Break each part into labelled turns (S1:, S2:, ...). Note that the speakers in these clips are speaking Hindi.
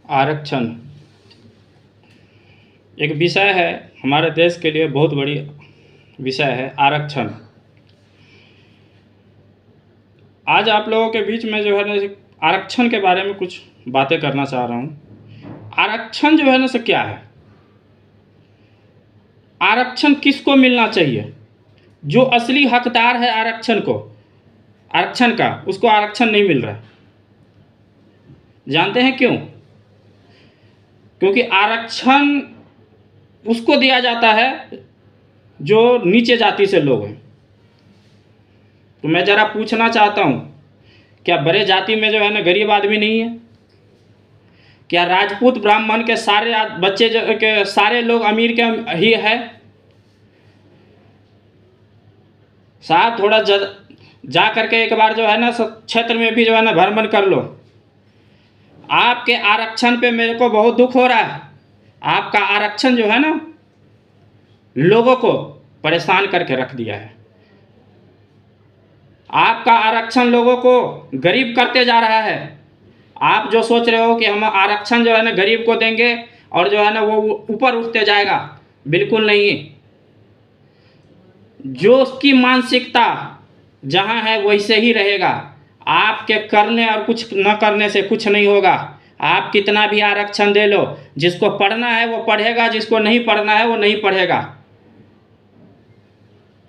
S1: आरक्षण एक विषय है, हमारे देश के लिए बहुत बड़ी विषय है आरक्षण। आज आप लोगों के बीच में जो है ना आरक्षण के बारे में कुछ बातें करना चाह रहा हूँ। आरक्षण जो है ना क्या है? आरक्षण किसको मिलना चाहिए? जो असली हकदार है आरक्षण का, उसको आरक्षण नहीं मिल रहा है। जानते हैं क्यों? क्योंकि आरक्षण उसको दिया जाता है जो नीचे जाति से लोग हैं। तो मैं ज़रा पूछना चाहता हूँ, क्या बड़े जाति में जो है ना गरीब आदमी नहीं है? क्या राजपूत ब्राह्मण के सारे बच्चे के सारे लोग अमीर के ही है? साहब थोड़ा जा करके एक बार जो है ना क्षेत्र में भी जो है ना भ्रमण कर लो। आपके आरक्षण पे मेरे को बहुत दुख हो रहा है। आपका आरक्षण जो है ना लोगों को परेशान करके रख दिया है। आपका आरक्षण लोगों को गरीब करते जा रहा है। आप जो सोच रहे हो कि हम आरक्षण जो है ना गरीब को देंगे और जो है ना वो ऊपर उठते जाएगा, बिल्कुल नहीं। जो उसकी मानसिकता जहाँ है वैसे ही रहेगा। आपके करने और कुछ न करने से कुछ नहीं होगा। आप कितना भी आरक्षण दे लो, जिसको पढ़ना है वो पढ़ेगा, जिसको नहीं पढ़ना है वो नहीं पढ़ेगा।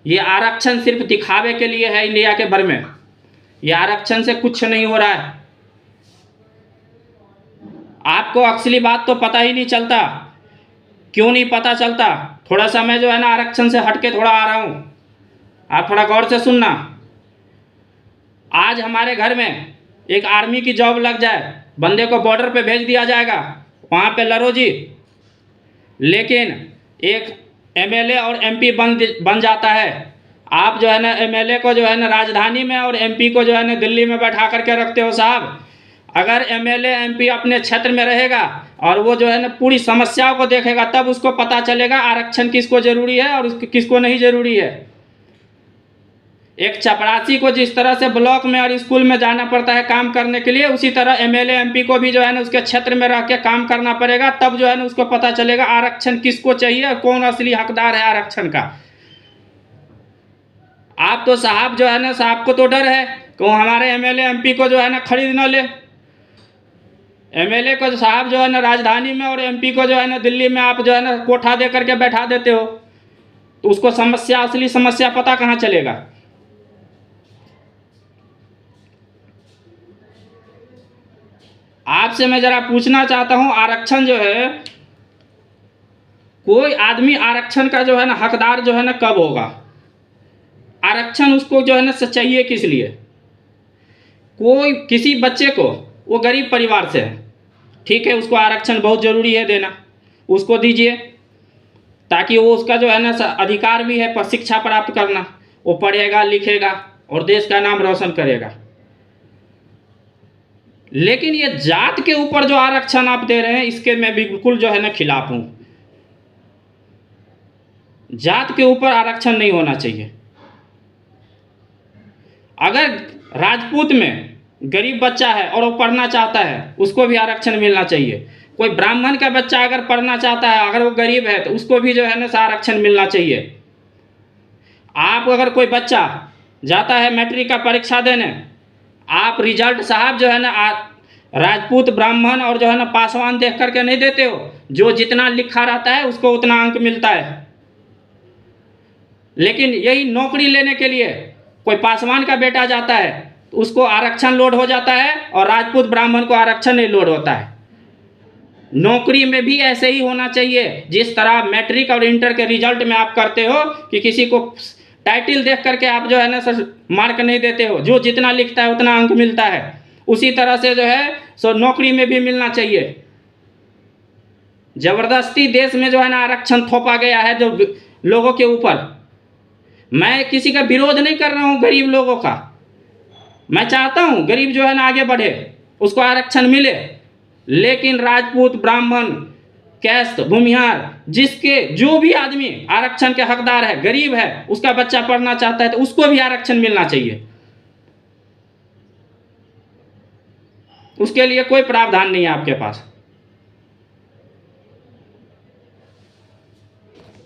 S1: ये आरक्षण सिर्फ दिखावे के लिए है इंडिया के भर में। ये आरक्षण से कुछ नहीं हो रहा है। आपको असली बात तो पता ही नहीं चलता। क्यों नहीं पता चलता? थोड़ा सा मैं जो है ना आरक्षण से हटके थोड़ा आ रहा हूँ, आप थोड़ा गौर से सुनना। आज हमारे घर में एक आर्मी की जॉब लग जाए, बंदे को बॉर्डर पे भेज दिया जाएगा, वहाँ पे लड़ो जी। लेकिन एक एमएलए और एमपी बन जाता है। आप जो है ना एमएलए को जो है ना राजधानी में और एमपी को जो है ना दिल्ली में बैठा करके रखते हो। साहब अगर एमएलए एमपी अपने क्षेत्र में रहेगा और वो जो है ना पूरी समस्याओं को देखेगा, तब उसको पता चलेगा आरक्षण किसको ज़रूरी है और किसको नहीं ज़रूरी है। एक चपरासी को जिस तरह से ब्लॉक में और स्कूल में जाना पड़ता है काम करने के लिए, उसी तरह एमएलए एमपी को भी जो है ना उसके क्षेत्र में रह के काम करना पड़ेगा। तब जो है ना उसको पता चलेगा आरक्षण किसको चाहिए और कौन असली हकदार है आरक्षण का। आप तो साहब जो है ना, साहब को तो डर है कि हमारे एमएलए एमपी को जो है ना खरीद न ले। एमएलए को साहब जो है ना राजधानी में और एमपी को जो है ना दिल्ली में आप जो है ना कोठा दे करके बैठा देते हो, तो उसको समस्या, असली समस्या पता कहाँ चलेगा? आपसे मैं ज़रा पूछना चाहता हूँ, आरक्षण जो है, कोई आदमी आरक्षण का जो है ना हकदार जो है ना कब होगा? आरक्षण उसको जो है ना चाहिए किस लिए? कोई किसी बच्चे को, वो गरीब परिवार से है, ठीक है, उसको आरक्षण बहुत ज़रूरी है देना, उसको दीजिए, ताकि वो उसका जो है ना अधिकार भी है पर शिक्षा प्राप्त करना। वो पढ़ेगा लिखेगा और देश का नाम रोशन करेगा। लेकिन ये जात के ऊपर जो आरक्षण आप दे रहे हैं, इसके मैं बिल्कुल जो है ना खिलाफ हूँ। जात के ऊपर आरक्षण नहीं होना चाहिए। अगर राजपूत में गरीब बच्चा है और वो पढ़ना चाहता है, उसको भी आरक्षण मिलना चाहिए। कोई ब्राह्मण का बच्चा अगर पढ़ना चाहता है, अगर वो गरीब है, तो उसको भी जो है ना आरक्षण मिलना चाहिए। आप अगर कोई बच्चा जाता है मैट्रिक का परीक्षा देने, आप रिजल्ट साहब जो है ना राजपूत ब्राह्मण और जो है ना पासवान देख करके नहीं देते हो। जो जितना लिखा रहता है उसको उतना अंक मिलता है। लेकिन यही नौकरी लेने के लिए कोई पासवान का बेटा जाता है तो उसको आरक्षण लोड हो जाता है और राजपूत ब्राह्मण को आरक्षण नहीं लोड होता है। नौकरी में भी ऐसे ही होना चाहिए। जिस तरह मैट्रिक और इंटर के रिजल्ट में आप करते हो कि किसी को टाइटल देख करके आप जो है ना मार्क नहीं देते हो, जो जितना लिखता है उतना अंक मिलता है, उसी तरह से जो है सो नौकरी में भी मिलना चाहिए। जबरदस्ती देश में जो है ना आरक्षण थोपा गया है जो लोगों के ऊपर। मैं किसी का विरोध नहीं कर रहा हूँ गरीब लोगों का। मैं चाहता हूँ गरीब जो है ना आगे बढ़े, उसको आरक्षण मिले। लेकिन राजपूत ब्राह्मण कैस्ट भूमिहार, जिसके जो भी आदमी आरक्षण के हकदार है, गरीब है, उसका बच्चा पढ़ना चाहता है, तो उसको भी आरक्षण मिलना चाहिए। उसके लिए कोई प्रावधान नहीं है आपके पास।